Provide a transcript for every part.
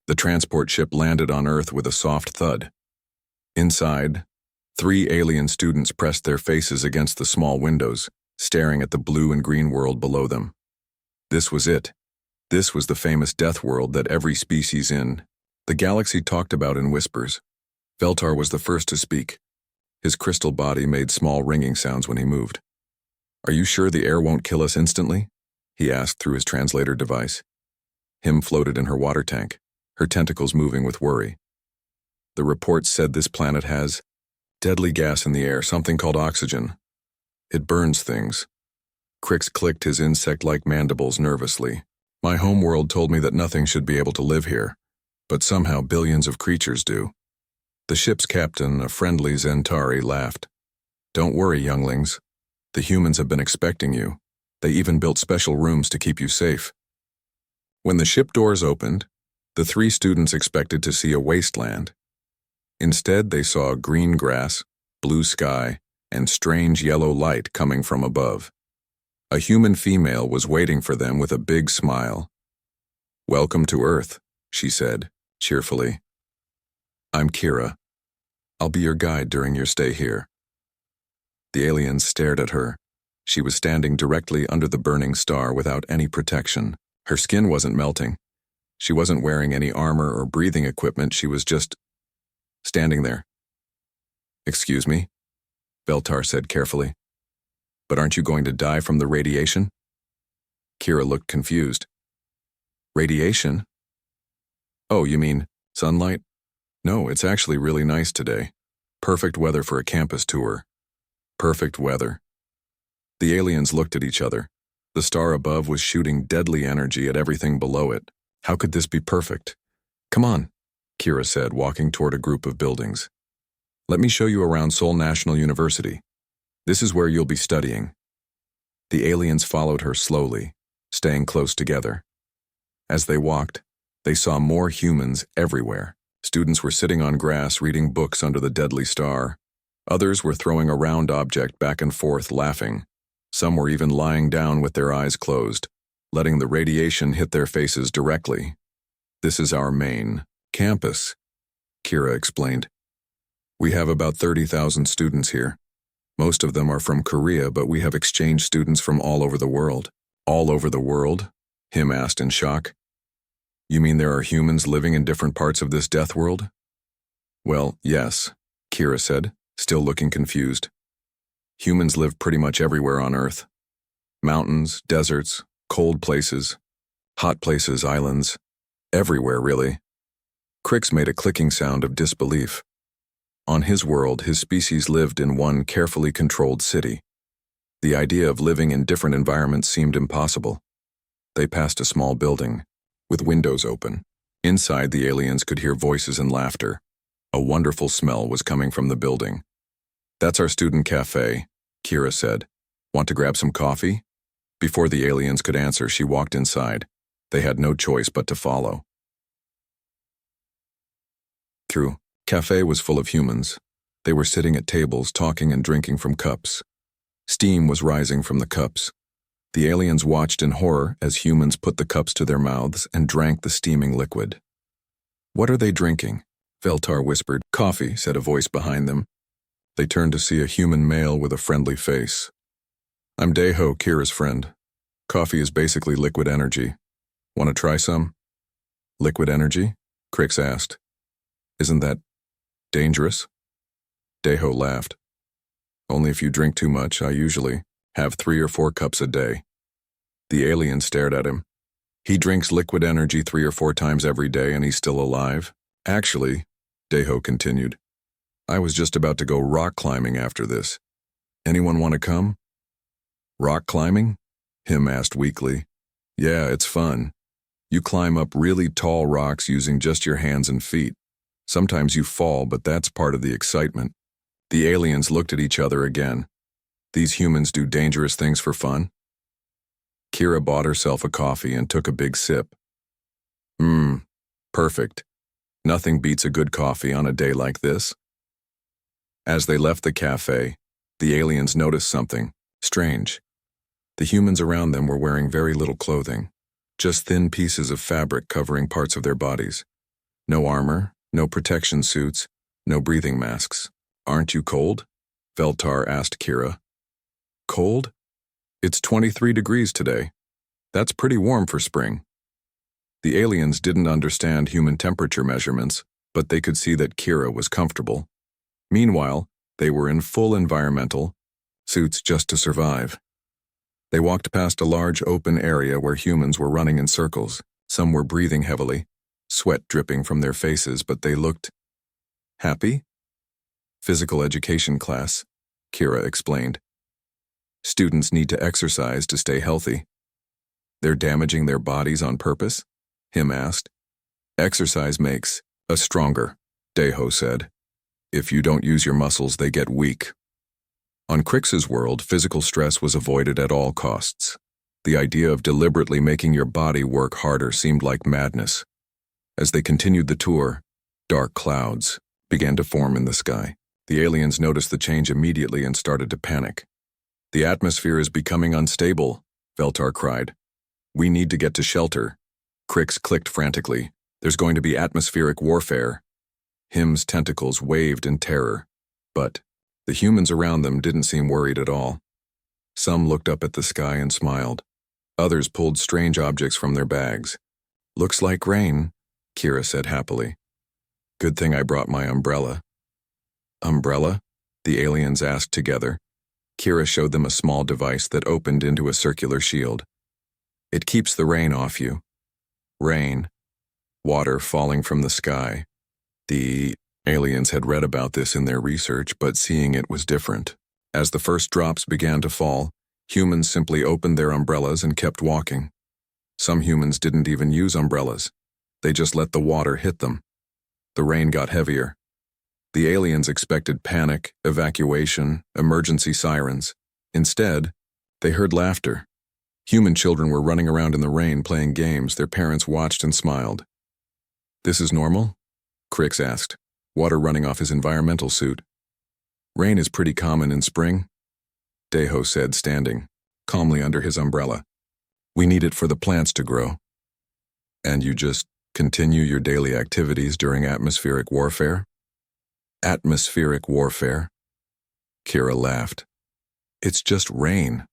The transport ship landed on Earth with a soft thud. Inside, 3 alien students pressed their faces against the small windows, staring at the blue and green world below them. This was it. This was the famous Deathworld that every species in the galaxy talked about in whispers. Veltar was the first to speak. His crystal body made small ringing sounds when he moved. "Are you sure the air won't kill us instantly?" he asked through his translator device. Him floated in her water tank, her tentacles moving with worry. "The reports said this planet has deadly gas in the air, something called oxygen. It burns things." Crix clicked his insect-like mandibles nervously. "My homeworld told me that nothing should be able to live here, but somehow billions of creatures do." The ship's captain, a friendly Zentari, laughed. "Don't worry, younglings. The humans have been expecting you. They even built special rooms to keep you safe." When the ship doors opened, the 3 students expected to see a wasteland. Instead, they saw green grass, blue sky, and strange yellow light coming from above. A human female was waiting for them with a big smile. "Welcome to Earth," she said, cheerfully. "I'm Kira. I'll be your guide during your stay here." The aliens stared at her. She was standing directly under the burning star without any protection. Her skin wasn't melting. She wasn't wearing any armor or breathing equipment. She was just standing there. "Excuse me," Veltar said carefully. "But aren't you going to die from the radiation?" Kira looked confused. "Radiation? Oh, you mean sunlight? No, it's actually really nice today. Perfect weather for a campus tour." Perfect weather. The aliens looked at each other. The star above was shooting deadly energy at everything below it. How could this be perfect? "Come on," Kira said, walking toward a group of buildings. "Let me show you around Seoul National University. This is where you'll be studying." The aliens followed her slowly, staying close together. As they walked, they saw more humans everywhere. Students were sitting on grass reading books under the deadly star. Others were throwing a round object back and forth, laughing. Some were even lying down with their eyes closed, letting the radiation hit their faces directly. "This is our main campus," Kira explained. "We have about 30,000 students here. Most of them are from Korea, but we have exchange students from all over the world." "All over the world?" Him asked in shock. "You mean there are humans living in different parts of this death world?" "Well, yes," Kira said, still looking confused. "Humans live pretty much everywhere on Earth. Mountains, deserts, cold places, hot places, islands. Everywhere, really." Crix made a clicking sound of disbelief. On his world, his species lived in one carefully controlled city. The idea of living in different environments seemed impossible. They passed a small building, with windows open. Inside, the aliens could hear voices and laughter. A wonderful smell was coming from the building. "That's our student cafe," Kira said. "Want to grab some coffee?" Before the aliens could answer, she walked inside. They had no choice but to follow. The cafe was full of humans. They were sitting at tables, talking and drinking from cups. Steam was rising from the cups. The aliens watched in horror as humans put the cups to their mouths and drank the steaming liquid. "What are they drinking?" Veltar whispered. "Coffee," said a voice behind them. They turned to see a human male with a friendly face. "I'm Daeho, Kira's friend. Coffee is basically liquid energy. Want to try some?" "Liquid energy?" Crix asked. "Isn't that dangerous?" Daeho laughed. "Only if you drink too much. I usually have 3 or 4 cups a day." The alien stared at him. "He drinks liquid energy 3 or 4 times every day and he's still alive?" "Actually," Daeho continued, "I was just about to go rock climbing after this. Anyone want to come?" "Rock climbing?" Him asked weakly. "Yeah, it's fun. You climb up really tall rocks using just your hands and feet. Sometimes you fall, but that's part of the excitement." The aliens looked at each other again. These humans do dangerous things for fun? Kira bought herself a coffee and took a big sip. Perfect. Nothing beats a good coffee on a day like this. As they left the cafe, the aliens noticed something strange. The humans around them were wearing very little clothing, just thin pieces of fabric covering parts of their bodies. No armor, no protection suits, no breathing masks. Aren't you cold? Veltar asked Kira. Cold? It's 23 degrees today. That's pretty warm for spring. The aliens didn't understand human temperature measurements, but they could see that Kira was comfortable. Meanwhile, they were in full environmental suits just to survive. They walked past a large open area where humans were running in circles. Some were breathing heavily, sweat dripping from their faces, but they looked happy. Physical education class, Kira explained. Students need to exercise to stay healthy. They're damaging their bodies on purpose? Him asked. Exercise makes us stronger, Deho said. If you don't use your muscles, they get weak. On Crix's world, physical stress was avoided at all costs. The idea of deliberately making your body work harder seemed like madness. As they continued the tour, dark clouds began to form in the sky. The aliens noticed the change immediately and started to panic. The atmosphere is becoming unstable, Veltar cried. We need to get to shelter. Crix clicked frantically. There's going to be atmospheric warfare. Him's tentacles waved in terror, but the humans around them didn't seem worried at all. Some looked up at the sky and smiled. Others pulled strange objects from their bags. Looks like rain, Kira said happily. Good thing I brought my umbrella. Umbrella? The aliens asked together. Kira showed them a small device that opened into a circular shield. It keeps the rain off you. Rain. Water falling from the sky. The aliens had read about this in their research, but seeing it was different. As the first drops began to fall, humans simply opened their umbrellas and kept walking. Some humans didn't even use umbrellas. They just let the water hit them. The rain got heavier. The aliens expected panic, evacuation, emergency sirens. Instead, they heard laughter. Human children were running around in the rain playing games. Their parents watched and smiled. This is normal? Crix asked, water running off his environmental suit. Rain is pretty common in spring, Deho said, standing calmly under his umbrella. We need it for the plants to grow. And you just continue your daily activities during atmospheric warfare? Atmospheric warfare? Kira laughed. It's just rain.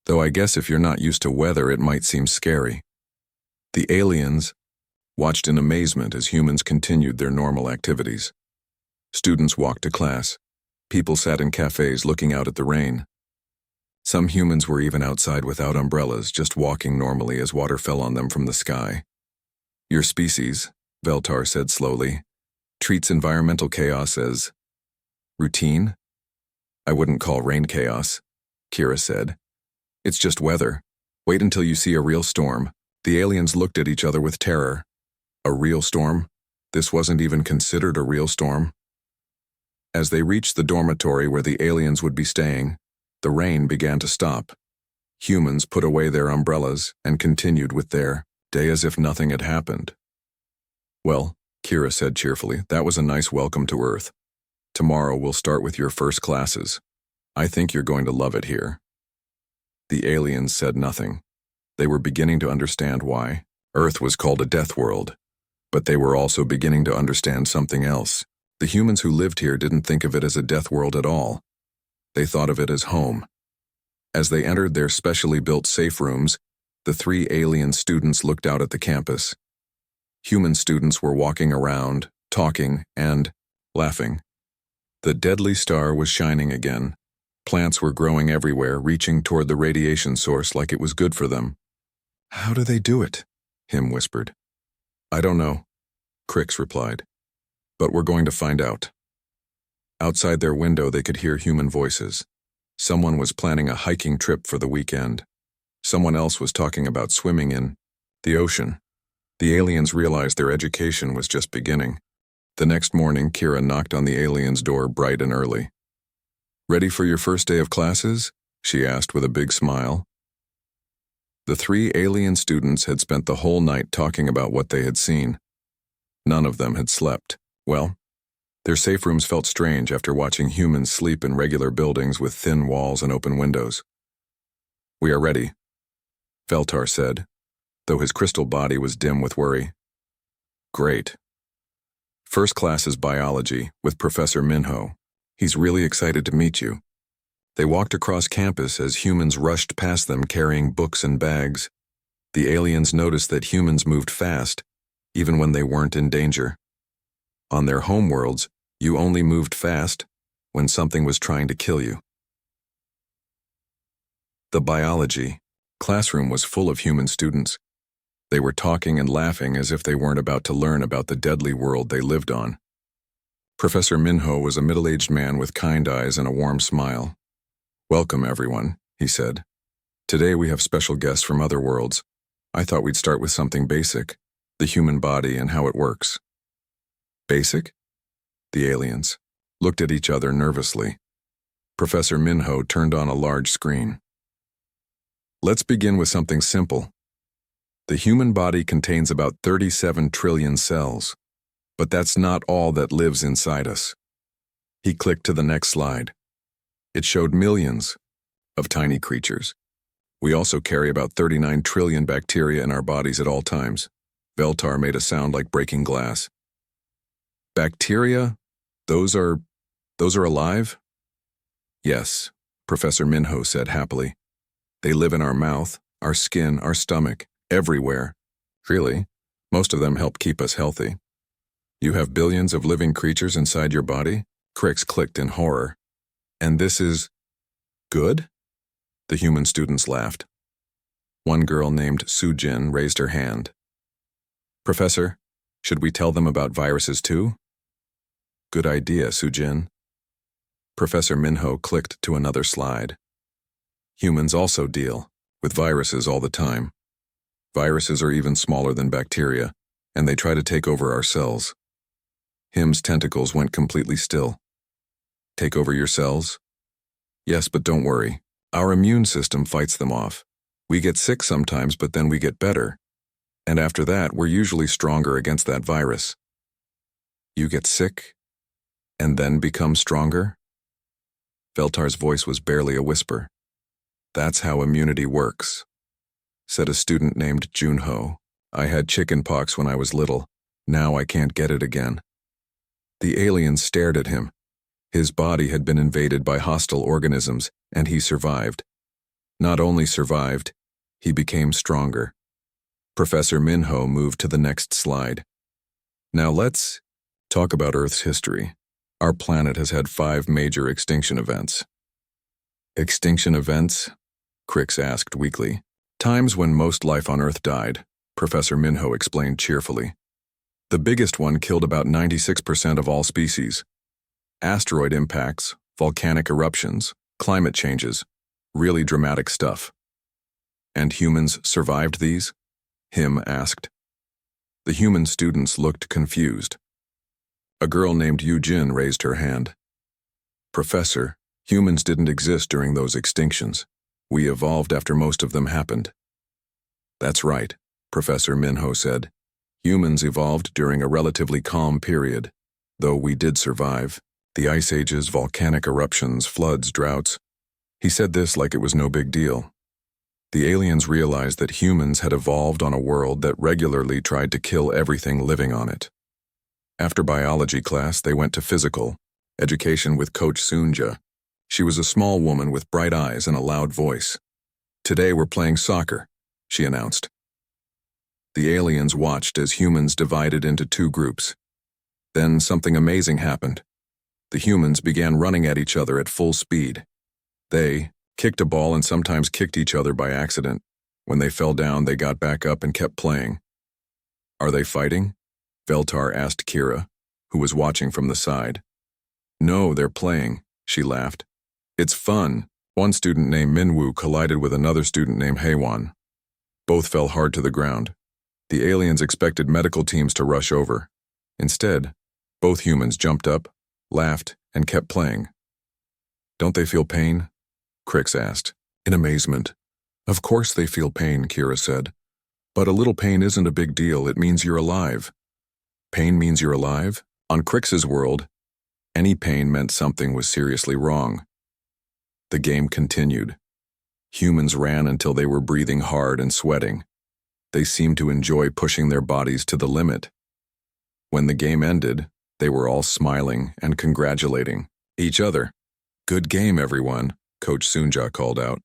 Though I guess if you're not used to weather, it might seem scary. The aliens watched in amazement as humans continued their normal activities. Students walked to class. People sat in cafes looking out at the rain. Some humans were even outside without umbrellas, just walking normally as water fell on them from the sky. Your species, Veltar said slowly, treats environmental chaos as routine? I wouldn't call rain chaos, Kira said. It's just weather. Wait until you see a real storm. The aliens looked at each other with terror. A real storm? This wasn't even considered a real storm. As they reached the dormitory where the aliens would be staying, the rain began to stop. Humans put away their umbrellas and continued with their day as if nothing had happened. Well, Kira said cheerfully, that was a nice welcome to Earth. Tomorrow we'll start with your first classes. I think you're going to love it here. The aliens said nothing. They were beginning to understand why Earth was called a Deathworld, but they were also beginning to understand something else. The humans who lived here didn't think of it as a Deathworld at all. They thought of it as home. As they entered their specially built safe rooms, the 3 alien students looked out at the campus. Human students were walking around, talking, and laughing. The deadly star was shining again. Plants were growing everywhere, reaching toward the radiation source like it was good for them. How do they do it? Him whispered. I don't know, Crix replied. But we're going to find out. Outside their window, they could hear human voices. Someone was planning a hiking trip for the weekend. Someone else was talking about swimming in the ocean. The aliens realized their education was just beginning. The next morning, Kira knocked on the aliens' door bright and early. Ready for your first day of classes? She asked with a big smile. The 3 alien students had spent the whole night talking about what they had seen. None of them had slept. Well, their safe rooms felt strange after watching humans sleep in regular buildings with thin walls and open windows. We are ready, Veltar said, though his crystal body was dim with worry. Great, First class is biology, with Professor Minho. He's really excited to meet you. They walked across campus as humans rushed past them carrying books and bags. The aliens noticed that humans moved fast, even when they weren't in danger. On their homeworlds, you only moved fast when something was trying to kill you. The biology classroom was full of human students. They were talking and laughing as if they weren't about to learn about the deadly world they lived on. Professor Minho was a middle-aged man with kind eyes and a warm smile. "Welcome, everyone," he said. "Today we have special guests from other worlds. I thought we'd start with something basic, the human body and how it works." Basic? The aliens looked at each other nervously. Professor Minho turned on a large screen. "Let's begin with something simple. The human body contains about 37 trillion cells, but that's not all that lives inside us." He clicked to the next slide. It showed millions of tiny creatures. We also carry about 39 trillion bacteria in our bodies at all times. Veltar made a sound like breaking glass. "Bacteria? Those are alive?" "Yes," Professor Minho said happily. "They live in our mouth, our skin, our stomach, everywhere. Really, most of them help keep us healthy." "You have billions of living creatures inside your body?" Crix clicked in horror. "And this is good?" The human students laughed. One girl named Sujin raised her hand. "Professor, should we tell them about viruses too?" "Good idea, Sujin." Professor Minho clicked to another slide. "Humans also deal with viruses all the time. Viruses are even smaller than bacteria, and they try to take over our cells." Him's tentacles went completely still. "Take over your cells?" "Yes, but don't worry. Our immune system fights them off. We get sick sometimes, but then we get better. And after that, we're usually stronger against that virus." "You get sick, and then become stronger?" Veltar's voice was barely a whisper. "That's how immunity works," said a student named Junho. "I had chickenpox when I was little. Now I can't get it again." The aliens stared at him. His body had been invaded by hostile organisms, and he survived. Not only survived, he became stronger. Professor Minho moved to the next slide. "Now let's talk about Earth's history. Our planet has had 5 major extinction events." "Extinction events?" Crix asked weakly. "Times when most life on Earth died," Professor Minho explained cheerfully. "The biggest one killed about 96% of all species. Asteroid impacts, volcanic eruptions, climate changes, really dramatic stuff." "And humans survived these?" Him asked. The human students looked confused. A girl named Yujin raised her hand. "Professor, humans didn't exist during those extinctions. We evolved after most of them happened." "That's right," Professor Minho said. "Humans evolved during a relatively calm period. Though we did survive. The ice ages, volcanic eruptions, floods, droughts." He said this like it was no big deal. The aliens realized that humans had evolved on a world that regularly tried to kill everything living on it. After biology class, they went to physical education with Coach Sunja. She was a small woman with bright eyes and a loud voice. "Today we're playing soccer," she announced. The aliens watched as humans divided into 2 groups. Then something amazing happened. The humans began running at each other at full speed. They kicked a ball and sometimes kicked each other by accident. When they fell down, they got back up and kept playing. "Are they fighting?" Veltar asked Kira, who was watching from the side. "No, they're playing," she laughed. "It's fun." One student named Minwoo collided with another student named Haewon. Both fell hard to the ground. The aliens expected medical teams to rush over. Instead, both humans jumped up, laughed, and kept playing. "Don't they feel pain?" Crix asked, in amazement. "Of course they feel pain," Kira said. "But a little pain isn't a big deal. It means you're alive." "Pain means you're alive?" On Crix's world, any pain meant something was seriously wrong. The game continued. Humans ran until they were breathing hard and sweating. They seemed to enjoy pushing their bodies to the limit. When the game ended, They were all smiling and congratulating each other. "Good game, everyone," Coach Sunja called out.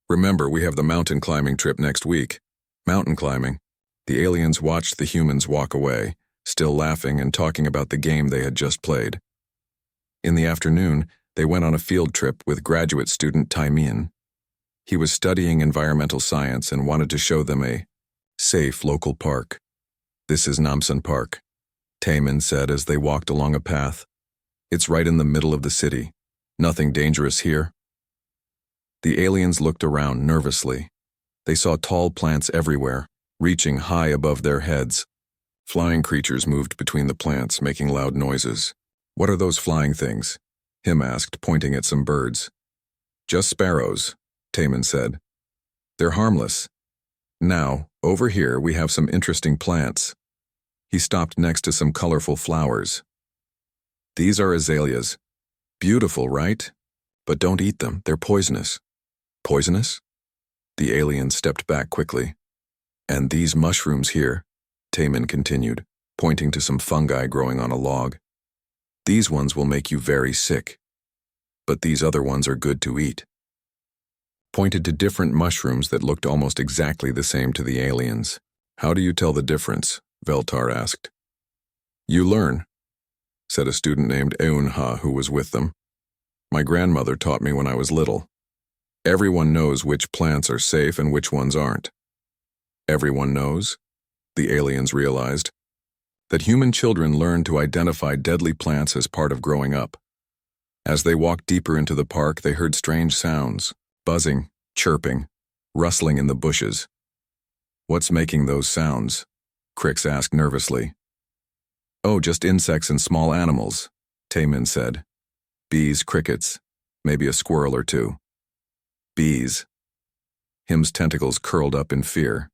"Remember, we have the mountain climbing trip next week." Mountain climbing. The aliens watched the humans walk away, still laughing and talking about the game they had just played. In the afternoon, they went on a field trip with graduate student Taimin. He was studying environmental science and wanted to show them a safe local park. "This is Namsan Park," Taimin said as they walked along a path. "It's right in the middle of the city. Nothing dangerous here." The aliens looked around nervously. They saw tall plants everywhere, reaching high above their heads. Flying creatures moved between the plants, making loud noises. "What are those flying things?" Him asked, pointing at some birds. "Just sparrows," Taimin said. "They're harmless. Now, over here we have some interesting plants." He stopped next to some colorful flowers. "These are azaleas. Beautiful, right? But don't eat them, they're poisonous." "Poisonous?" The alien stepped back quickly. "And these mushrooms here," Taimin continued, pointing to some fungi growing on a log. "These ones will make you very sick. But these other ones are good to eat." Pointed to different mushrooms that looked almost exactly the same to the aliens. "How do you tell the difference?" Veltar asked. "You learn," said a student named Eunha who was with them. "My grandmother taught me when I was little. Everyone knows which plants are safe and which ones aren't." Everyone knows? The aliens realized that human children learn to identify deadly plants as part of growing up. As they walked deeper into the park, they heard strange sounds, buzzing, chirping, rustling in the bushes. "What's making those sounds?" Crix asked nervously. "Oh, just insects and small animals," Taimin said. "Bees, crickets, maybe a squirrel or two." "Bees." Him's tentacles curled up in fear.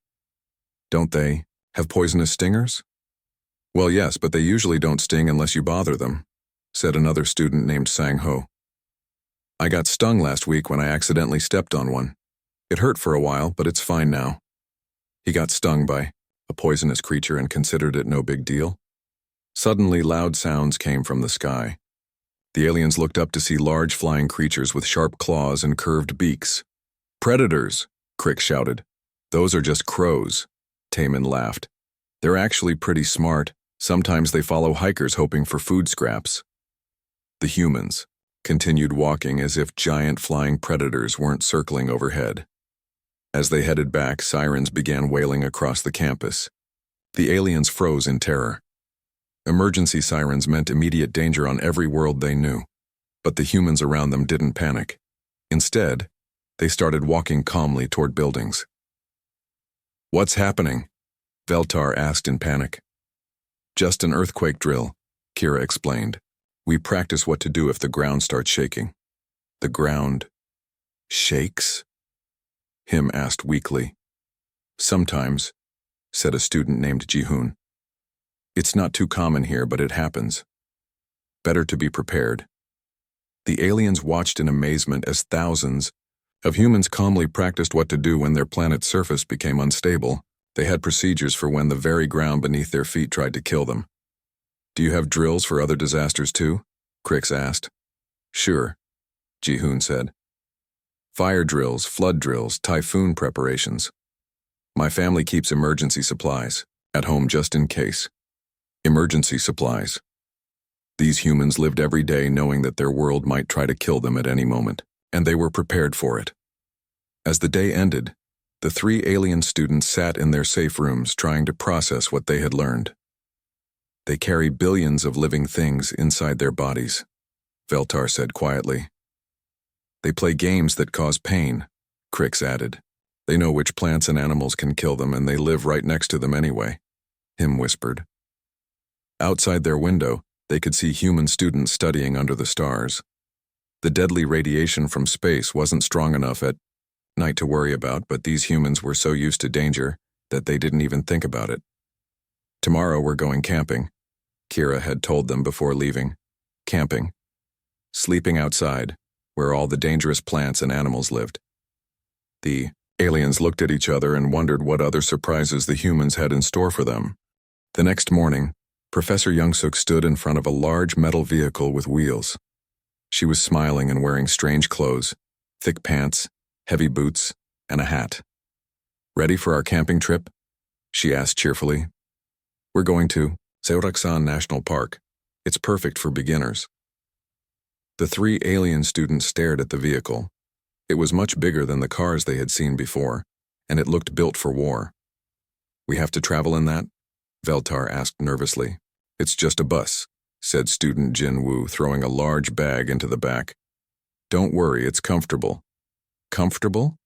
"Don't they have poisonous stingers?" "Well, yes, but they usually don't sting unless you bother them," said another student named Sang-ho. "I got stung last week when I accidentally stepped on one. It hurt for a while, but it's fine now." He got stung by a poisonous creature and considered it no big deal. Suddenly, loud sounds came from the sky. The aliens looked up to see large flying creatures with sharp claws and curved beaks. "Predators!" Crick shouted. "Those are just crows," Taimin laughed. "They're actually pretty smart. Sometimes they follow hikers hoping for food scraps." The humans continued walking as if giant flying predators weren't circling overhead. As they headed back, sirens began wailing across the campus. The aliens froze in terror. Emergency sirens meant immediate danger on every world they knew, but the humans around them didn't panic. Instead, they started walking calmly toward buildings. "What's happening?" Veltar asked in panic. "Just an earthquake drill," Kira explained. "We practice what to do if the ground starts shaking." "The ground shakes?" Him asked weakly. "Sometimes," said a student named Jihoon. "It's not too common here, but it happens. Better to be prepared." The aliens watched in amazement as thousands of humans calmly practiced what to do when their planet's surface became unstable. They had procedures for when the very ground beneath their feet tried to kill them. "Do you have drills for other disasters too?" Crix asked. "Sure," Jihoon said. "Fire drills, flood drills, typhoon preparations. My family keeps emergency supplies at home just in case." Emergency supplies. These humans lived every day knowing that their world might try to kill them at any moment, and they were prepared for it. As the day ended, the 3 alien students sat in their safe rooms trying to process what they had learned. "They carry billions of living things inside their bodies," Veltar said quietly. "They play games that cause pain," Crix added. "They know which plants and animals can kill them, and they live right next to them anyway," Him whispered. Outside their window, they could see human students studying under the stars. The deadly radiation from space wasn't strong enough at night to worry about, but these humans were so used to danger that they didn't even think about it. "Tomorrow we're going camping," Kira had told them before leaving. Camping. Sleeping outside, where all the dangerous plants and animals lived. The aliens looked at each other and wondered what other surprises the humans had in store for them. The next morning, Professor Youngsuk stood in front of a large metal vehicle with wheels. She was smiling and wearing strange clothes, thick pants, heavy boots, and a hat. "Ready for our camping trip?" she asked cheerfully. "We're going to Seoraksan National Park. It's perfect for beginners." The three alien students stared at the vehicle. It was much bigger than the cars they had seen before, and it looked built for war. "We have to travel in that?" Veltar asked nervously. "It's just a bus," said student Jin Woo, throwing a large bag into the back. "Don't worry, it's comfortable." "Comfortable?"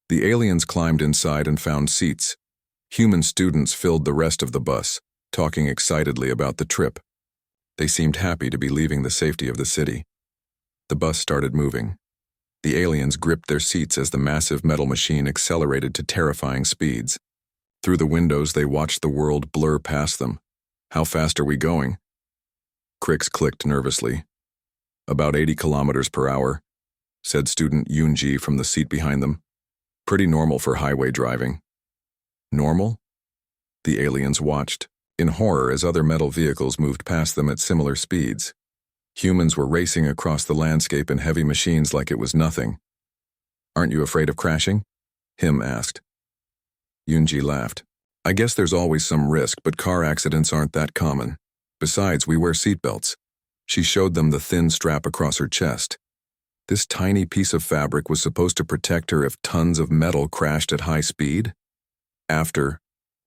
The aliens climbed inside and found seats. Human students filled the rest of the bus, talking excitedly about the trip. They seemed happy to be leaving the safety of the city. The bus started moving. The aliens gripped their seats as the massive metal machine accelerated to terrifying speeds. Through the windows, they watched the world blur past them. "How fast are we going?" Crix clicked nervously. "About 80 kilometers per hour, said student Yoonji from the seat behind them. "Pretty normal for highway driving." "Normal?" The aliens watched, in horror as other metal vehicles moved past them at similar speeds. Humans were racing across the landscape in heavy machines like it was nothing. "Aren't you afraid of crashing?" Him asked. Yoonji laughed. "I guess there's always some risk, but car accidents aren't that common. Besides, we wear seatbelts." She showed them the thin strap across her chest. This tiny piece of fabric was supposed to protect her if tons of metal crashed at high speed. After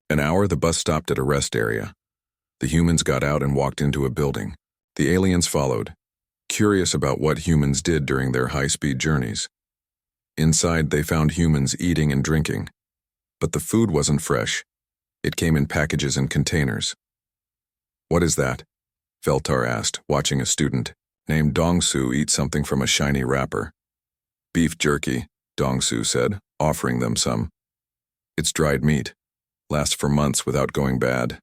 an hour, the bus stopped at a rest area. The humans got out and walked into a building. The aliens followed, curious about what humans did during their high-speed journeys. Inside, they found humans eating and drinking. But the food wasn't fresh. It came in packages and containers. "What is that?" Veltar asked, watching a student named Dongsu eat something from a shiny wrapper. "Beef jerky," Dongsu said, offering them some. "It's dried meat. Lasts for months without going bad."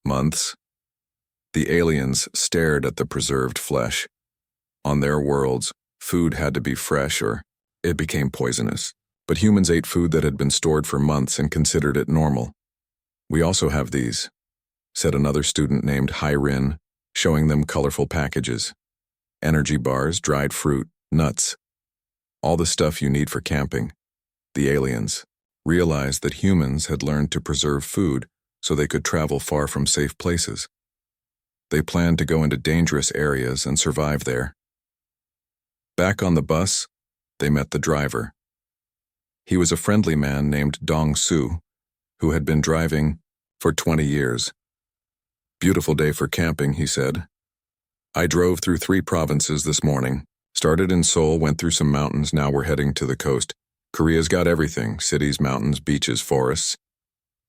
"Months?" The aliens stared at the preserved flesh. On their worlds, food had to be fresh or it became poisonous. But humans ate food that had been stored for months and considered it normal. "We also have these," said another student named Hyrin, showing them colorful packages. "Energy bars, dried fruit, nuts. All the stuff you need for camping." The aliens realized that humans had learned to preserve food so they could travel far from safe places. They planned to go into dangerous areas and survive there. Back on the bus, they met the driver. He was a friendly man named Dong-Soo, who had been driving for 20 years. "Beautiful day for camping," he said. "I drove through 3 provinces this morning. Started in Seoul, went through some mountains, now we're heading to the coast. Korea's got everything, cities, mountains, beaches, forests."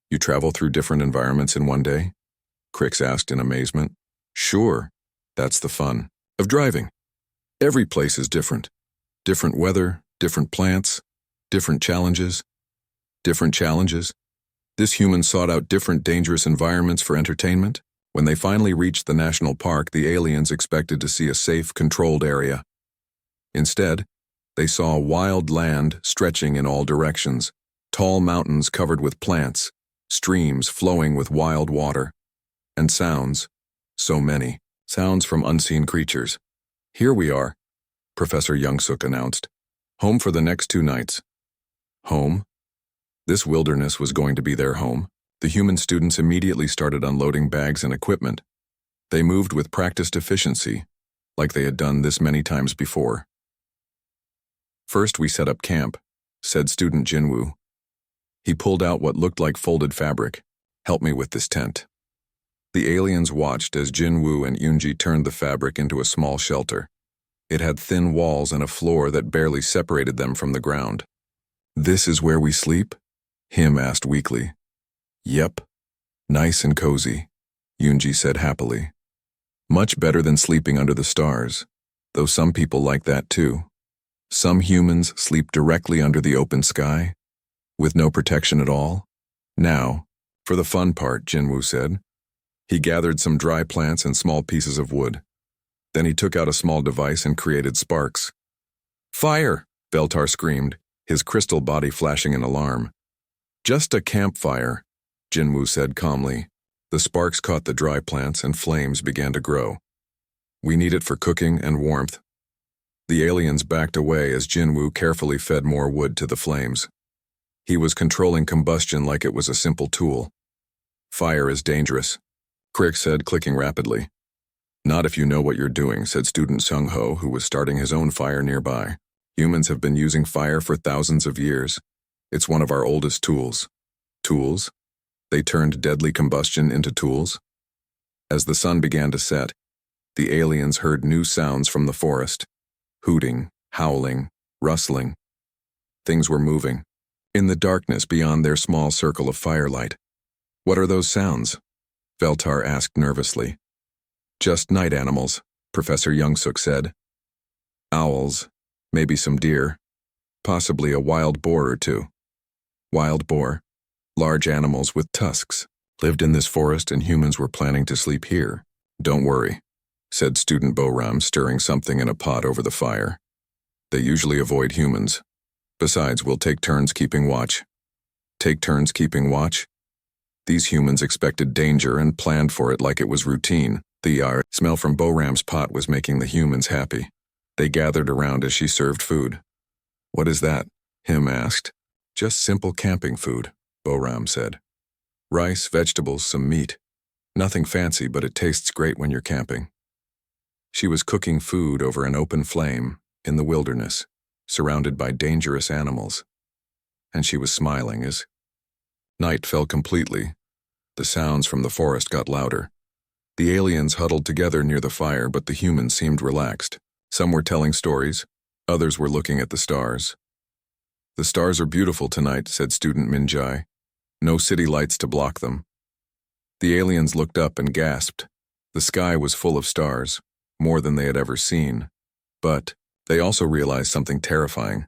"You travel through different environments in one day?" Crix asked in amazement. "Sure, that's the fun of driving. Every place is different. Different weather, different plants, different challenges. Different challenges? This human sought out different dangerous environments for entertainment. When they finally reached the national park, the aliens expected to see a safe, controlled area. Instead, they saw wild land stretching in all directions, tall mountains covered with plants, streams flowing with wild water, and sounds, so many, sounds from unseen creatures. "Here we are," Professor Youngsuk announced. "Home for the next 2 nights." Home? This wilderness was going to be their home. The human students immediately started unloading bags and equipment. They moved with practiced efficiency, like they had done this many times before. "First we set up camp," said student Jinwoo. He pulled out what looked like folded fabric. "Help me with this tent." The aliens watched as Jinwoo and Yoonji turned the fabric into a small shelter. It had thin walls and a floor that barely separated them from the ground. "This is where we sleep?" Him asked weakly. "Yep. Nice and cozy," Yoonji said happily. "Much better than sleeping under the stars, though some people like that too. Some humans sleep directly under the open sky, with no protection at all." "Now, for the fun part," Jinwoo said. He gathered some dry plants and small pieces of wood. Then he took out a small device and created sparks. "Fire!" Veltar screamed, his crystal body flashing an alarm. "Just a campfire," Jinwoo said calmly. The sparks caught the dry plants and flames began to grow. We need it for cooking and warmth. The aliens backed away as Jinwoo carefully fed more wood to the flames. He was controlling combustion like it was a simple tool. Fire is dangerous, Crick said, clicking rapidly. Not if you know what you're doing, said student Sung-ho, who was starting his own fire nearby. Humans have been using fire for thousands of years. It's one of our oldest tools. Tools? They turned deadly combustion into tools? As the sun began to set, the aliens heard new sounds from the forest. Hooting, howling, rustling. Things were moving. In the darkness beyond their small circle of firelight. What are those sounds? Veltar asked nervously. Just night animals, Professor Youngsuk said. Owls, maybe some deer, possibly a wild boar or two. Wild boar, large animals with tusks, lived in this forest and humans were planning to sleep here. Don't worry, said student Boram, stirring something in a pot over the fire. They usually avoid humans. Besides, we'll take turns keeping watch. Take turns keeping watch? These humans expected danger and planned for it like it was routine. The smell from Boram's pot was making the humans happy. They gathered around as she served food. What is that? Him asked. Just simple camping food, Boram said. Rice, vegetables, some meat. Nothing fancy, but it tastes great when you're camping. She was cooking food over an open flame in the wilderness, surrounded by dangerous animals. And she was smiling as night fell completely. The sounds from the forest got louder. The aliens huddled together near the fire, but the humans seemed relaxed. Some were telling stories, others were looking at the stars. The stars are beautiful tonight, said student Minjai. No city lights to block them. The aliens looked up and gasped. The sky was full of stars, more than they had ever seen. But they also realized something terrifying.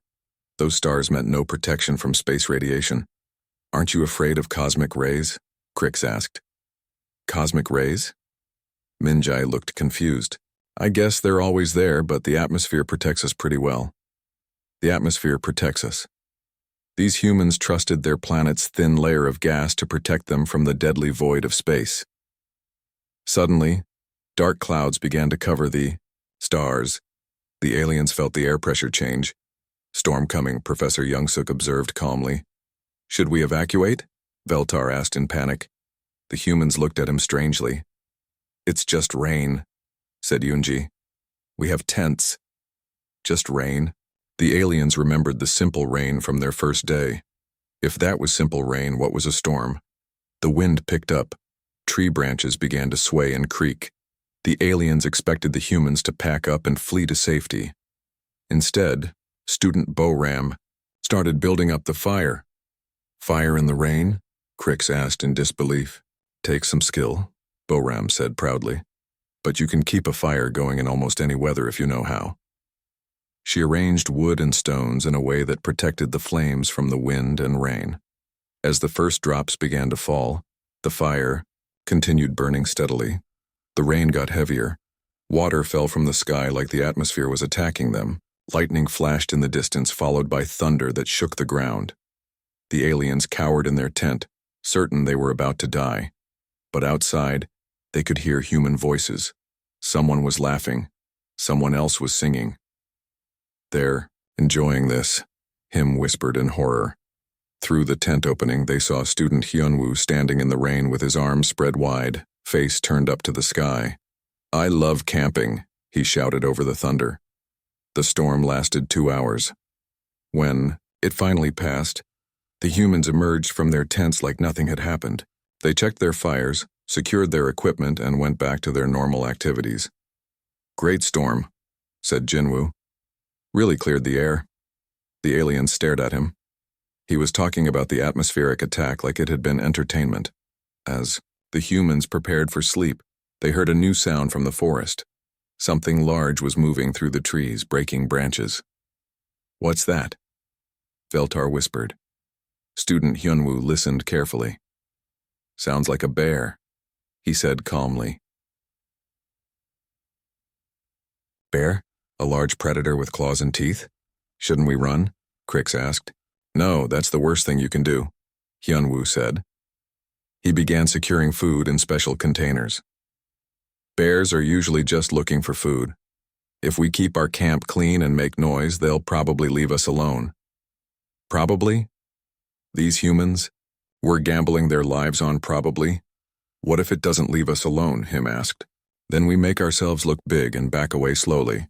Those stars meant no protection from space radiation. Aren't you afraid of cosmic rays? Crix asked. Cosmic rays? Minjai looked confused. I guess they're always there, but the atmosphere protects us pretty well. The atmosphere protects us. These humans trusted their planet's thin layer of gas to protect them from the deadly void of space. Suddenly, dark clouds began to cover the stars. The aliens felt the air pressure change. Storm coming, Professor Youngsuk observed calmly. Should we evacuate? Veltar asked in panic. The humans looked at him strangely. It's just rain, said Yunji. We have tents. Just rain? The aliens remembered the simple rain from their first day. If that was simple rain, what was a storm? The wind picked up. Tree branches began to sway and creak. The aliens expected the humans to pack up and flee to safety. Instead, student Boram started building up the fire. Fire in the rain? Crix asked in disbelief. Take some skill, Boram said proudly. But you can keep a fire going in almost any weather if you know how. She arranged wood and stones in a way that protected the flames from the wind and rain. As the first drops began to fall, the fire continued burning steadily. The rain got heavier. Water fell from the sky like the atmosphere was attacking them. Lightning flashed in the distance, followed by thunder that shook the ground. The aliens cowered in their tent, certain they were about to die. But outside, they could hear human voices. Someone was laughing. Someone else was singing. They're enjoying this, Him whispered in horror. Through the tent opening, they saw student Hyunwoo standing in the rain with his arms spread wide, face turned up to the sky. I love camping, he shouted over the thunder. The storm lasted 2 hours. When it finally passed, the humans emerged from their tents like nothing had happened. They checked their fires, secured their equipment, and went back to their normal activities. Great storm, said Jinwoo. Really cleared the air. The aliens stared at him. He was talking about the atmospheric attack like it had been entertainment. As the humans prepared for sleep, they heard a new sound from the forest. Something large was moving through the trees, breaking branches. What's that? Veltar whispered. Student Hyunwoo listened carefully. Sounds like a bear, he said calmly. Bear? A large predator with claws and teeth? Shouldn't we run? Crix asked. No, that's the worst thing you can do, Hyunwoo said. He began securing food in special containers. Bears are usually just looking for food. If we keep our camp clean and make noise, they'll probably leave us alone. Probably? These humans? We're gambling their lives on probably? What if it doesn't leave us alone? Him asked. Then we make ourselves look big and back away slowly,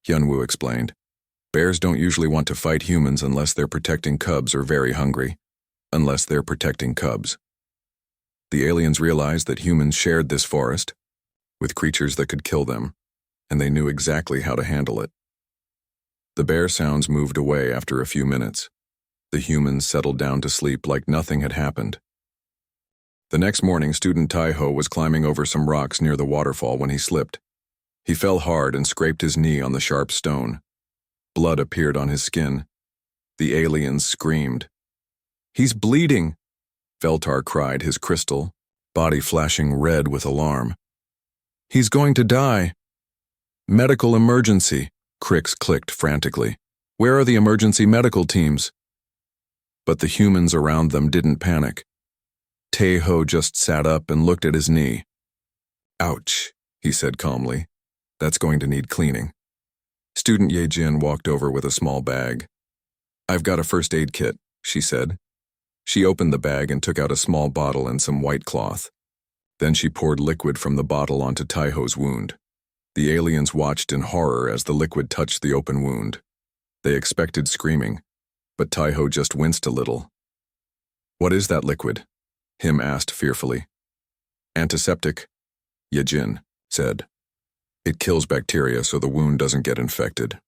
Hyunwoo explained. Bears don't usually want to fight humans unless they're protecting cubs or very hungry. Unless they're protecting cubs. The aliens realized that humans shared this forest with creatures that could kill them, and they knew exactly how to handle it. The bear sounds moved away after a few minutes. The humans settled down to sleep like nothing had happened. The next morning, student Taiho was climbing over some rocks near the waterfall when he slipped. He fell hard and scraped his knee on the sharp stone. Blood appeared on his skin. The aliens screamed. "He's bleeding!" Veltar cried, his crystal body flashing red with alarm. "He's going to die!" "Medical emergency!" Crix clicked frantically. "Where are the emergency medical teams?" But the humans around them didn't panic. Taeho just sat up and looked at his knee. "Ouch," he said calmly. "That's going to need cleaning." Student Yejin walked over with a small bag. "I've got a first aid kit," she said. She opened the bag and took out a small bottle and some white cloth. Then she poured liquid from the bottle onto Taiho's wound. The aliens watched in horror as the liquid touched the open wound. They expected screaming, but Taiho just winced a little. "What is that liquid?" Him asked fearfully. "Antiseptic," Yejin said. "It kills bacteria so the wound doesn't get infected."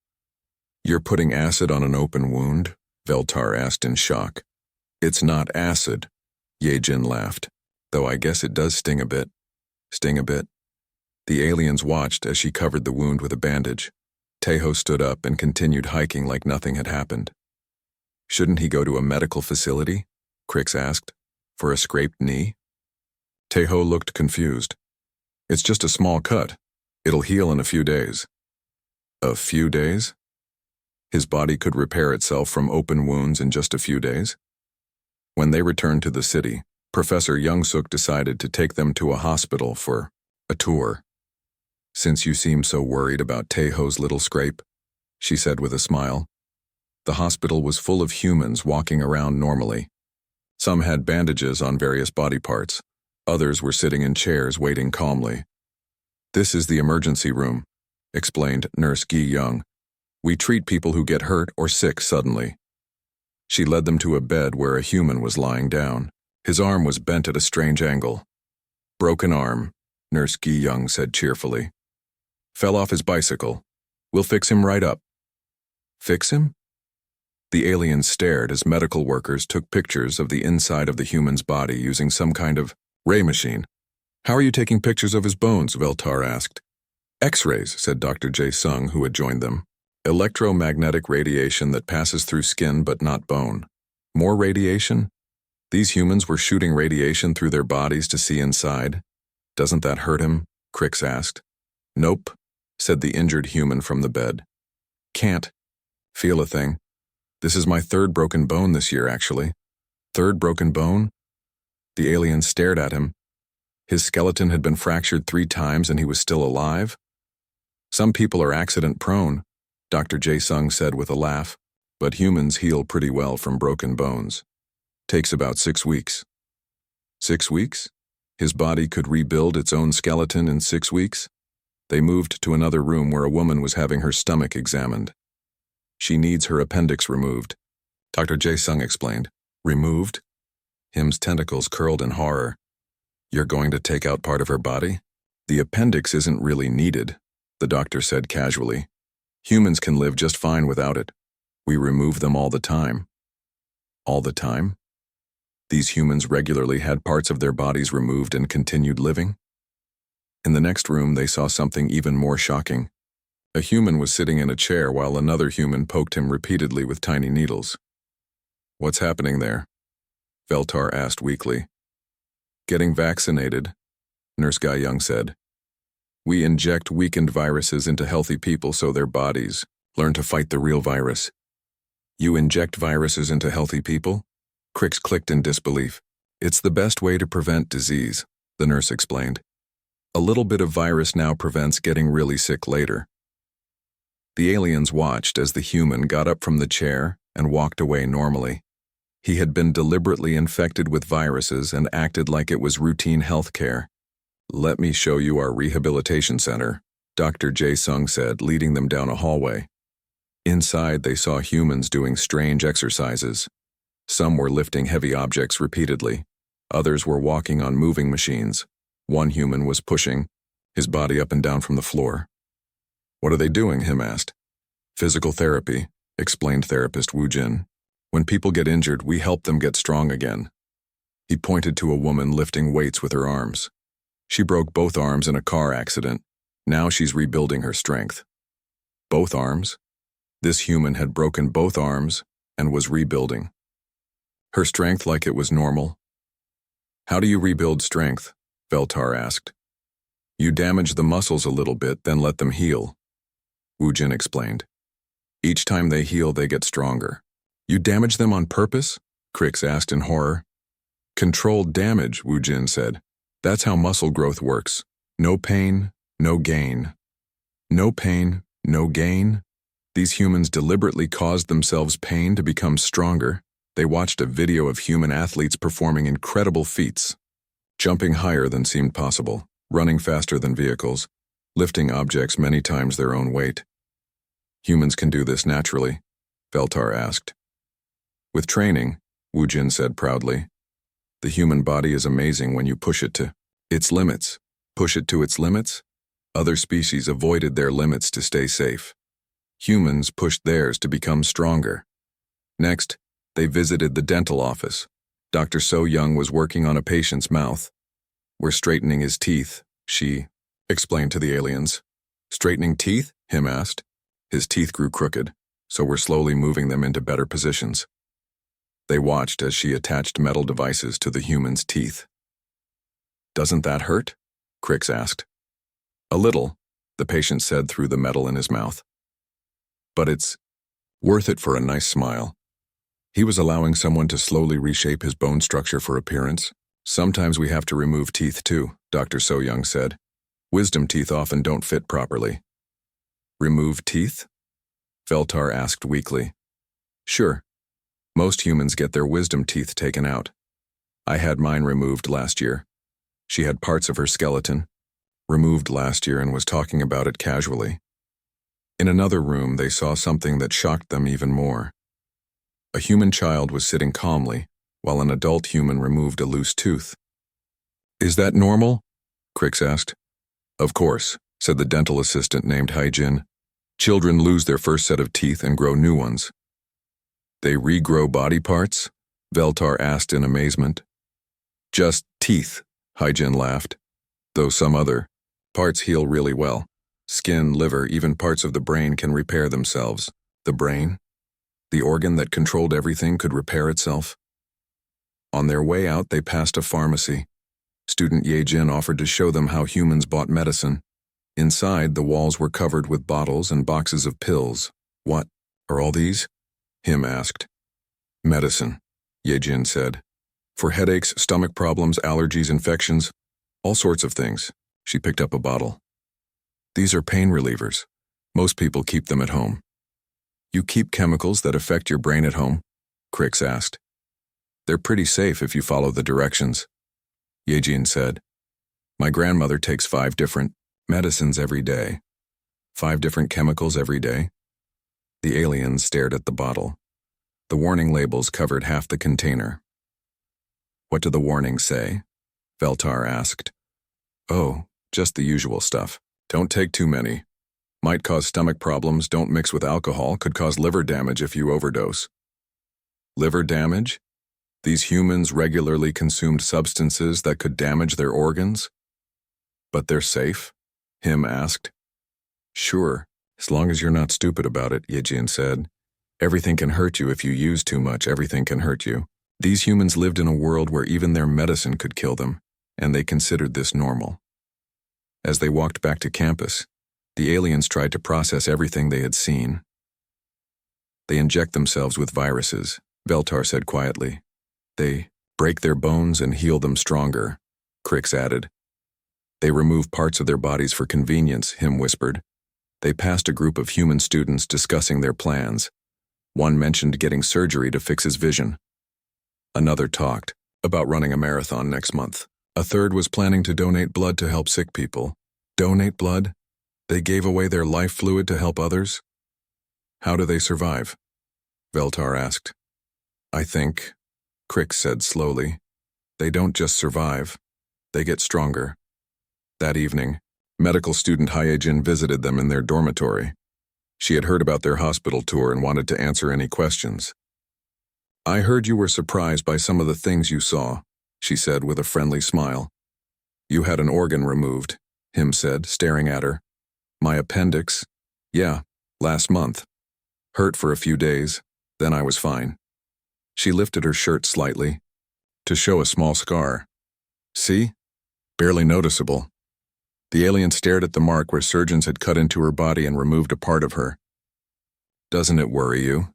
"You're putting acid on an open wound?" Veltar asked in shock. "It's not acid," Yejin laughed, "though I guess it does sting a bit." "Sting a bit?" The aliens watched as she covered the wound with a bandage. Taeho stood up and continued hiking like nothing had happened. "Shouldn't he go to a medical facility?" Crix asked. "For a scraped knee?" Taeho looked confused. "It's just a small cut. It'll heal in a few days." "A few days?" His body could repair itself from open wounds in just a few days? When they returned to the city, Professor Youngsuk decided to take them to a hospital for a tour. "Since you seem so worried about Taeho's little scrape," she said with a smile. The hospital was full of humans walking around normally. Some had bandages on various body parts. Others were sitting in chairs waiting calmly. "This is the emergency room," explained Nurse Gi Young. "We treat people who get hurt or sick suddenly." She led them to a bed where a human was lying down. His arm was bent at a strange angle. "Broken arm," Nurse Gi Young said cheerfully. "Fell off his bicycle. We'll fix him right up." "Fix him?" The aliens stared as medical workers took pictures of the inside of the human's body using some kind of ray machine. "How are you taking pictures of his bones?" Veltar asked. "X-rays," said Dr. Jae-sung, who had joined them. "Electromagnetic radiation that passes through skin but not bone." "More radiation?" These humans were shooting radiation through their bodies to see inside. "Doesn't that hurt him?" Crix asked. "Nope," said the injured human from the bed. "Can't feel a thing. This is my third broken bone this year, actually." "Third broken bone?" The alien stared at him. His skeleton had been fractured 3 times and he was still alive? "Some people are accident-prone," Dr. Jae-sung said with a laugh, "but humans heal pretty well from broken bones. Takes about 6 weeks." 6 weeks? His body could rebuild its own skeleton in 6 weeks? They moved to another room where a woman was having her stomach examined. "She needs her appendix removed," Dr. Jae-sung explained. "Removed?" Him's tentacles curled in horror. "You're going to take out part of her body?" "The appendix isn't really needed," the doctor said casually. "Humans can live just fine without it. We remove them all the time." All the time? These humans regularly had parts of their bodies removed and continued living? In the next room, they saw something even more shocking. A human was sitting in a chair while another human poked him repeatedly with tiny needles. "What's happening there?" Veltar asked weakly. "Getting vaccinated," Nurse Guy Young said. "We inject weakened viruses into healthy people so their bodies learn to fight the real virus." "You inject viruses into healthy people?" Crix clicked in disbelief. It's the best way to prevent disease, the nurse explained. A little bit of virus now prevents getting really sick later. The aliens watched as the human got up from the chair and walked away normally. He had been deliberately infected with viruses and acted like it was routine health care. "Let me show you our rehabilitation center," Dr. Jae-sung said, leading them down a hallway. Inside, they saw humans doing strange exercises. Some were lifting heavy objects repeatedly. Others were walking on moving machines. One human was pushing his body up and down from the floor. "What are they doing?" Him asked. "Physical therapy," explained therapist Woo Jin. "When people get injured, we help them get strong again." He pointed to a woman lifting weights with her arms. She broke both arms in a car accident. Now she's rebuilding her strength. Both arms? This human had broken both arms and was rebuilding. Her strength like it was normal. "How do you rebuild strength?" Veltar asked. "You damage the muscles a little bit, then let them heal," Woo Jin explained. "Each time they heal, they get stronger." "You damage them on purpose?" Crix asked in horror. "Controlled damage," Woo Jin said. "That's how muscle growth works. No pain, no gain." No pain, no gain? These humans deliberately caused themselves pain to become stronger. They watched a video of human athletes performing incredible feats, jumping higher than seemed possible, running faster than vehicles, lifting objects many times their own weight. "Humans can do this naturally?" Veltar asked. "With training," Woo Jin said proudly. "The human body is amazing when you push it to its limits." Push it to its limits? Other species avoided their limits to stay safe. Humans pushed theirs to become stronger. Next, they visited the dental office. Dr. So Young was working on a patient's mouth. "We're straightening his teeth," she explained to the aliens. "Straightening teeth?" Him asked. "His teeth grew crooked, so we're slowly moving them into better positions." They watched as she attached metal devices to the human's teeth. "Doesn't that hurt?" Crix asked. "A little," the patient said through the metal in his mouth. "But it's worth it for a nice smile." He was allowing someone to slowly reshape his bone structure for appearance. "Sometimes we have to remove teeth too," Dr. So Young said. "Wisdom teeth often don't fit properly." "Remove teeth?" Veltar asked weakly. "Sure. Most humans get their wisdom teeth taken out. I had mine removed last year." She had parts of her skeleton removed last year and was talking about it casually. In another room, they saw something that shocked them even more. A human child was sitting calmly, while an adult human removed a loose tooth. "Is that normal?" Crix asked. "Of course," said the dental assistant named Haijin. "Children lose their first set of teeth and grow new ones." "They regrow body parts?" Veltar asked in amazement. "Just teeth," Haijin laughed. "Though some other parts heal really well. Skin, liver, even parts of the brain can repair themselves." "The brain? The organ that controlled everything could repair itself?" On their way out, they passed a pharmacy. Student Ye-jin offered to show them how humans bought medicine. Inside, the walls were covered with bottles and boxes of pills. "What are all these?" Him asked. "Medicine," Ye-jin said. "For headaches, stomach problems, allergies, infections, all sorts of things." She picked up a bottle. "These are pain relievers. Most people keep them at home." "You keep chemicals that affect your brain at home?" Crix asked. "They're pretty safe if you follow the directions," Ye-jin said. "My grandmother takes 5 different medicines every day." 5 different chemicals every day? The aliens stared at the bottle. The warning labels covered half the container. "What do the warnings say?" Veltar asked. "Oh, just the usual stuff. Don't take too many. Might cause stomach problems, don't mix with alcohol, could cause liver damage if you overdose." Liver damage? These humans regularly consumed substances that could damage their organs? "But they're safe?" Him asked. "Sure, as long as you're not stupid about it," Ye-jin said. "Everything can hurt you if you use too much, everything can hurt you." These humans lived in a world where even their medicine could kill them, and they considered this normal. As they walked back to campus, the aliens tried to process everything they had seen. "They inject themselves with viruses," Veltar said quietly. "They Break their bones and heal them stronger, Crix added. They remove parts of their bodies for convenience, Him whispered. They passed a group of human students discussing their plans. One mentioned getting surgery to fix his vision. Another talked about running a marathon next month. A third was planning to donate blood to help sick people. Donate blood? They gave away their life fluid to help others? How do they survive? Veltar asked. I think, Crix said slowly, they don't just survive, they get stronger. That evening, medical student Hyejin visited them in their dormitory. She had heard about their hospital tour and wanted to answer any questions. I heard you were surprised by some of the things you saw, she said with a friendly smile. You had an organ removed, Him said, staring at her. My appendix? Yeah, last month. Hurt for a few days, then I was fine. She lifted her shirt slightly, to show a small scar. See? Barely noticeable. The alien stared at the mark where surgeons had cut into her body and removed a part of her. Doesn't it worry you?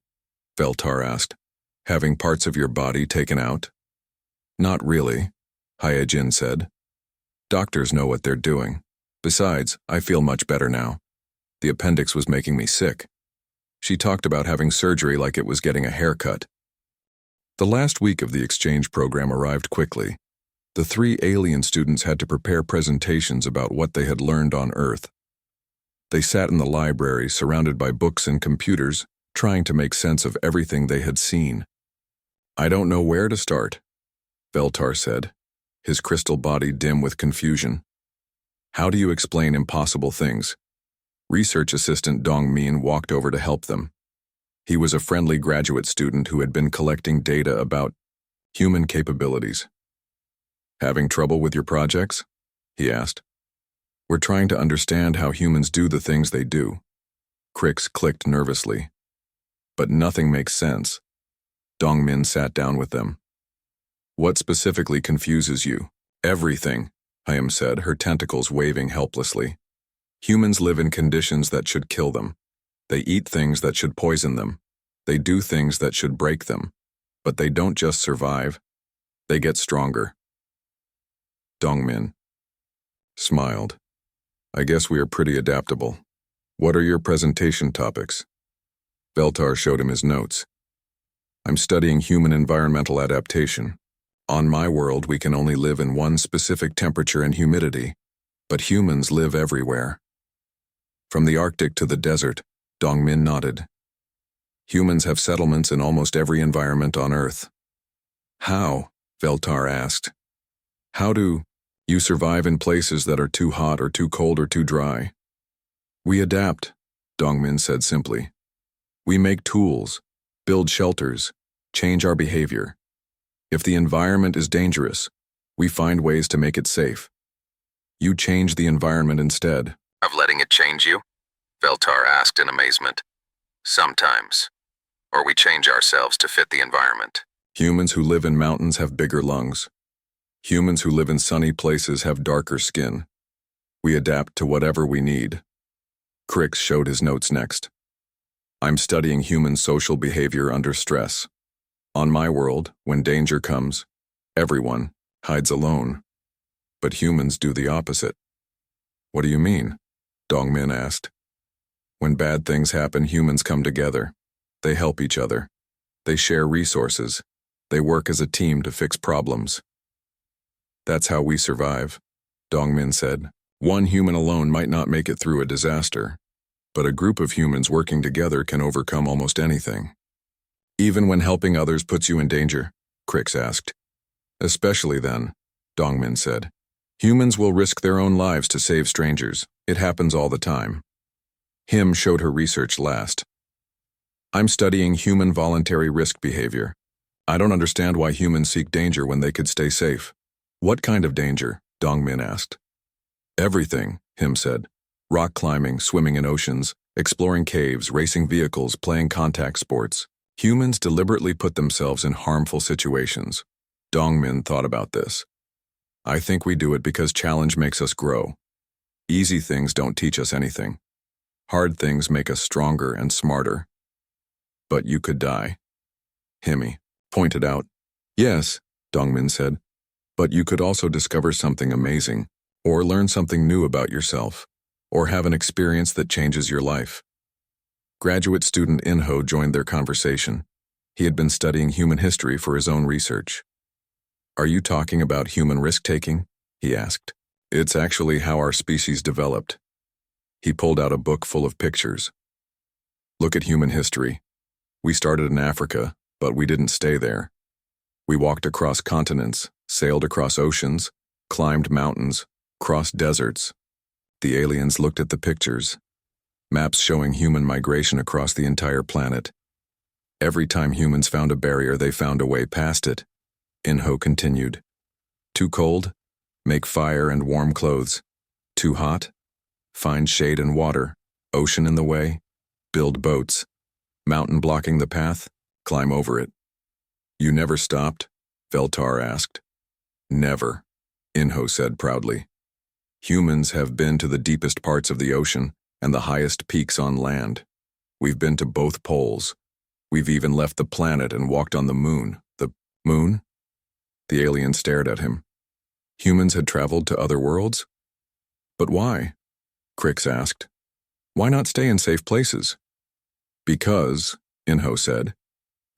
Veltar asked. Having parts of your body taken out? Not really, Hyejin said. Doctors know what they're doing. Besides, I feel much better now. The appendix was making me sick. She talked about having surgery like it was getting a haircut. The last week of the exchange program arrived quickly. The 3 alien students had to prepare presentations about what they had learned on Earth. They sat in the library, surrounded by books and computers, trying to make sense of everything they had seen. I don't know where to start, Veltar said, his crystal body dim with confusion. How do you explain impossible things? Research assistant Dong Min walked over to help them. He was a friendly graduate student who had been collecting data about human capabilities. Having trouble with your projects? He asked. We're trying to understand how humans do the things they do. Crix clicked nervously. But nothing makes sense. Dong Min sat down with them. What specifically confuses you? Everything, Hyam said, her tentacles waving helplessly. Humans live in conditions that should kill them. They eat things that should poison them. They do things that should break them. But they don't just survive. They get stronger. Dongmin smiled. I guess we are pretty adaptable. What are your presentation topics? Veltar showed him his notes. I'm studying human environmental adaptation. On my world, we can only live in one specific temperature and humidity, but humans live everywhere. From the Arctic to the desert, Dongmin nodded. Humans have settlements in almost every environment on Earth. How? Veltar asked. How do you survive in places that are too hot or too cold or too dry? We adapt, Dongmin said simply. We make tools, build shelters, change our behavior. If the environment is dangerous, we find ways to make it safe. You change the environment instead. Of letting it change you? Veltar asked in amazement. Sometimes. Or we change ourselves to fit the environment. Humans who live in mountains have bigger lungs. Humans who live in sunny places have darker skin. We adapt to whatever we need. Crix showed his notes next. I'm studying human social behavior under stress. On my world, when danger comes, everyone hides alone. But humans do the opposite. What do you mean? Dongmin asked. When bad things happen, humans come together. They help each other. They share resources. They work as a team to fix problems. That's how we survive, Dongmin said. One human alone might not make it through a disaster, but a group of humans working together can overcome almost anything. Even when helping others puts you in danger, Crix asked. Especially then, Dongmin said. Humans will risk their own lives to save strangers. It happens all the time. Him showed her research last. I'm studying human voluntary risk behavior. I don't understand why humans seek danger when they could stay safe. What kind of danger? Dongmin asked. Everything, Him said. Rock climbing, swimming in oceans, exploring caves, racing vehicles, playing contact sports. Humans deliberately put themselves in harmful situations. Dongmin thought about this. I think we do it because challenge makes us grow. Easy things don't teach us anything. Hard things make us stronger and smarter. But you could die. Himi pointed out. Yes, Dongmin said. But you could also discover something amazing, or learn something new about yourself, or have an experience that changes your life. Graduate student Inho joined their conversation. He had been studying human history for his own research. Are you talking about human risk-taking? He asked. It's actually how our species developed. He pulled out a book full of pictures. Look at human history. We started in Africa, but we didn't stay there. We walked across continents, sailed across oceans, climbed mountains, crossed deserts. The aliens looked at the pictures. Maps showing human migration across the entire planet. Every time humans found a barrier, they found a way past it. Inho continued. Too cold? Make fire and warm clothes. Too hot? Find shade and water. Ocean in the way? Build boats. Mountain blocking the path? Climb over it. You never stopped? Veltar asked. Never, Inho said proudly. Humans have been to the deepest parts of the ocean and the highest peaks on land. We've been to both poles. We've even left the planet and walked on the moon. The moon? The alien stared at him. Humans had traveled to other worlds? But why? Crix asked. Why not stay in safe places? Because, Inho said,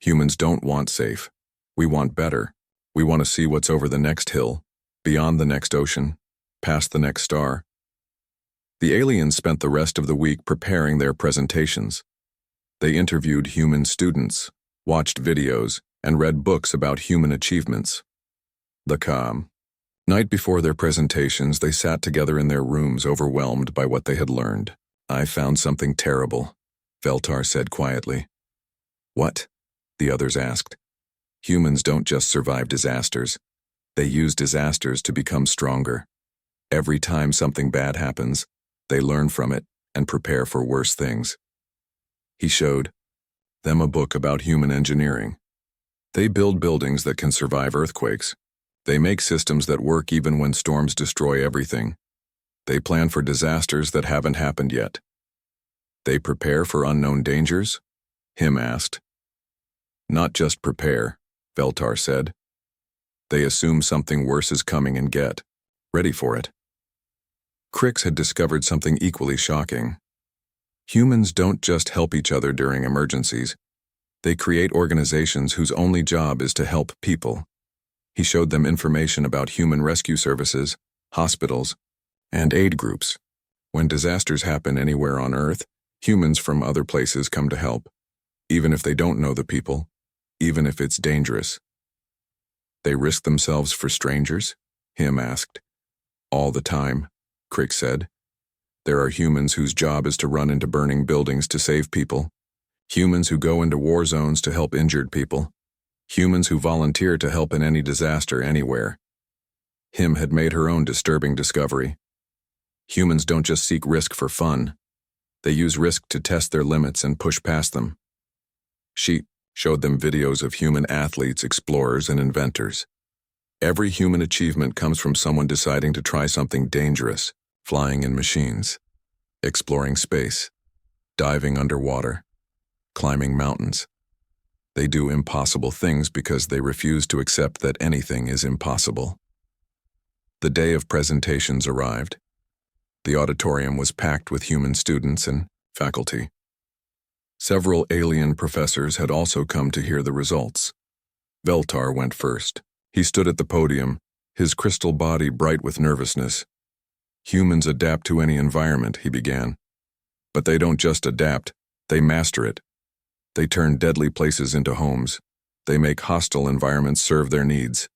humans don't want safe. We want better. We want to see what's over the next hill, beyond the next ocean, past the next star. The aliens spent the rest of the week preparing their presentations. They interviewed human students, watched videos, and read books about human achievements. The night before their presentations, they sat together in their rooms, overwhelmed by what they had learned. I found something terrible, Veltar said quietly. What? The others asked. Humans don't just survive disasters. They use disasters to become stronger. Every time something bad happens, they learn from it and prepare for worse things. He showed them a book about human engineering. They build buildings that can survive earthquakes. They make systems that work even when storms destroy everything. They plan for disasters that haven't happened yet. They prepare for unknown dangers? Him asked. Not just prepare, Veltar said. They assume something worse is coming and get ready for it. Crix had discovered something equally shocking. Humans don't just help each other during emergencies. They create organizations whose only job is to help people. He showed them information about human rescue services, hospitals, and aid groups. When disasters happen anywhere on Earth, humans from other places come to help, even if they don't know the people, even if it's dangerous. They risk themselves for strangers? Him asked. All the time, Crix said. There are humans whose job is to run into burning buildings to save people, humans who go into war zones to help injured people, humans who volunteer to help in any disaster anywhere. Him had made her own disturbing discovery. Humans don't just seek risk for fun. They use risk to test their limits and push past them. She showed them videos of human athletes, explorers, and inventors. Every human achievement comes from someone deciding to try something dangerous, flying in machines, exploring space, diving underwater, climbing mountains. They do impossible things because they refuse to accept that anything is impossible. The day of presentations arrived. The auditorium was packed with human students and faculty. Several alien professors had also come to hear the results. Veltar went first. He stood at the podium, his crystal body bright with nervousness. Humans adapt to any environment, he began. But they don't just adapt, they master it. They turn deadly places into homes. They make hostile environments serve their needs.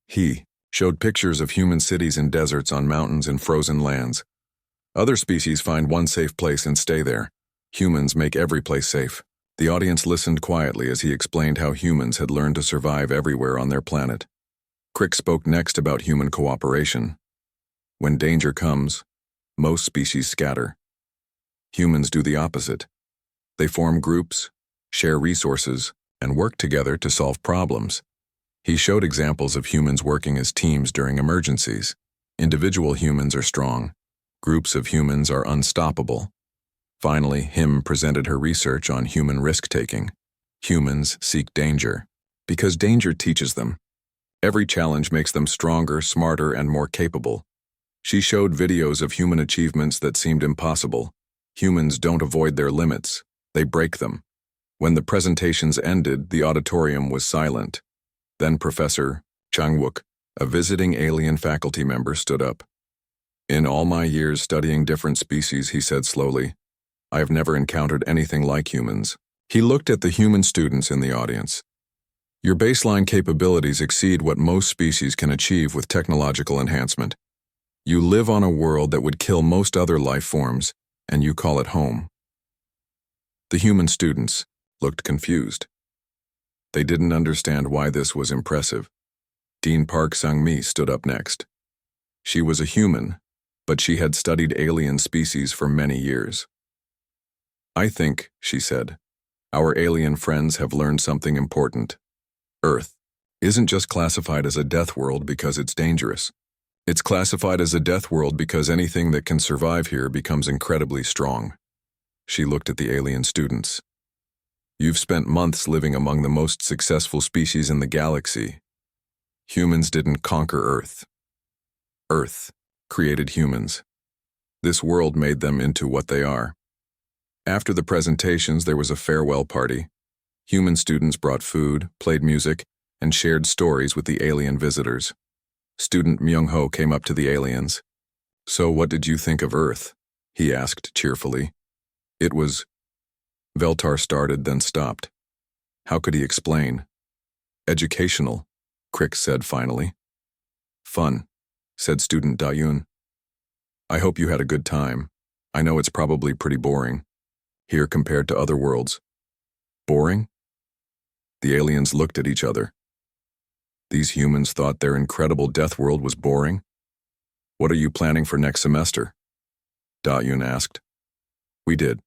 He showed pictures of human cities in deserts, on mountains, and frozen lands. Other species find one safe place and stay there. Humans make every place safe. The audience listened quietly as he explained how humans had learned to survive everywhere on their planet. Crick spoke next about human cooperation. When danger comes, most species scatter. Humans do the opposite. They form groups, share resources, and work together to solve problems. He showed examples of humans working as teams during emergencies. Individual humans are strong. Groups of humans are unstoppable. Finally, Him presented her research on human risk-taking. Humans seek danger because danger teaches them. Every challenge makes them stronger, smarter, and more capable. She showed videos of human achievements that seemed impossible. Humans don't avoid their limits, they break them. When the presentations ended, the auditorium was silent. Then Professor Chang-wook, a visiting alien faculty member, stood up. In all my years studying different species, he said slowly, I have never encountered anything like humans. He looked at the human students in the audience. Your baseline capabilities exceed what most species can achieve with technological enhancement. You live on a world that would kill most other life forms, and you call it home. The human students looked confused. They didn't understand why this was impressive. Dean Park Sang-mi stood up next. She was a human, but she had studied alien species for many years. I think, she said, our alien friends have learned something important. Earth isn't just classified as a death world because it's dangerous. It's classified as a death world because anything that can survive here becomes incredibly strong. She looked at the alien students. You've spent months living among the most successful species in the galaxy. Humans didn't conquer Earth. Earth created humans. This world made them into what they are. After the presentations, there was a farewell party. Human students brought food, played music, and shared stories with the alien visitors. Student Myung-ho came up to the aliens. So what did you think of Earth? He asked cheerfully. It was... Veltar started, then stopped. How could he explain? Educational, Crick said finally. Fun, said student Da-yoon. I hope you had a good time. I know it's probably pretty boring. Here compared to other worlds. Boring? The aliens looked at each other. These humans thought their incredible death world was boring? What are you planning for next semester? Da-yoon asked. We did.